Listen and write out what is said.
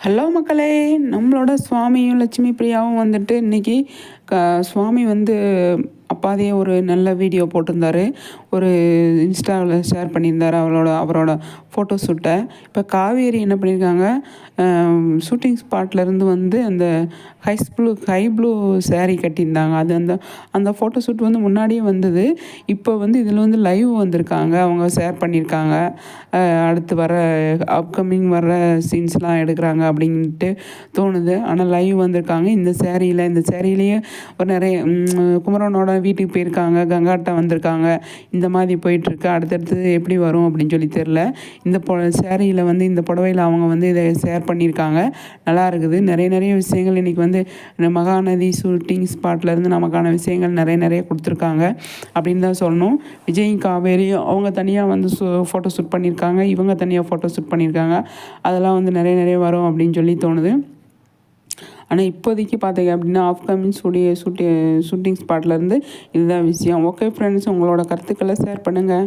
Hello மக்களே, நம்மளோட சுவாமியும் லட்சுமி பிரியாவும் வந்துட்டு இன்றைக்கி சுவாமி வந்து அப்பாதையே ஒரு நல்ல வீடியோ போட்டிருந்தாரு. ஒரு இன்ஸ்டாவில் ஷேர் பண்ணியிருந்தார் அவரோட ஃபோட்டோ ஷூட்டை. இப்போ காவேரி என்ன பண்ணியிருக்காங்க, ஷூட்டிங் ஸ்பாட்லேருந்து வந்து அந்த ஹை ப்ளூ சேரீ கட்டியிருந்தாங்க. அது அந்த ஃபோட்டோ ஷூட் வந்து முன்னாடியே வந்தது. இப்போ வந்து இதில் வந்து லைவ் வந்திருக்காங்க, அவங்க ஷேர் பண்ணியிருக்காங்க. அடுத்து அப்கமிங் வர சீன்ஸ்லாம் எடுக்கிறாங்க அப்படின்ட்டு தோணுது. ஆனால் லைவ் வந்திருக்காங்க இந்த சேரீலேயே ஒரு நிறைய குமரனோட வீட்டுக்கு போயிருக்காங்க, கங்காட்ட வந்திருக்காங்க. இந்த மாதிரி போயிட்டுருக்கு. அடுத்தடுத்து எப்படி வரும் அப்படின்னு சொல்லி தெரில. இந்த சேரீயில் வந்து இந்த புடவையில் அவங்க வந்து இதை ஷேர் பண்ணியிருக்காங்க. நல்லா இருக்குது. நிறைய விஷயங்கள் இன்றைக்கி வந்து மகாநதி ஷூட்டிங் ஸ்பாட்லேருந்து நமக்கான விஷயங்கள் நிறைய கொடுத்துருக்காங்க அப்படின்னு தான் சொல்லணும். விஜய் காவேரியும் அவங்க தனியாக வந்து ஃபோட்டோ ஷூட் பண்ணியிருக்காங்க, இவங்க தனியாக ஃபோட்டோ ஷூட் பண்ணியிருக்காங்க. அதெல்லாம் வந்து நிறைய வரும் அப்படின்னு சொல்லி தோணுது. ஆனால் இப்போதைக்கு பார்த்தீங்க அப்படின்னா அப்கமிங் ஷூட்டிங் ஸ்பாட்லேருந்து இதுதான் விஷயம். ஓகே ஃப்ரெண்ட்ஸ், உங்களோட கருத்துக்களை ஷேர் பண்ணுங்கள்.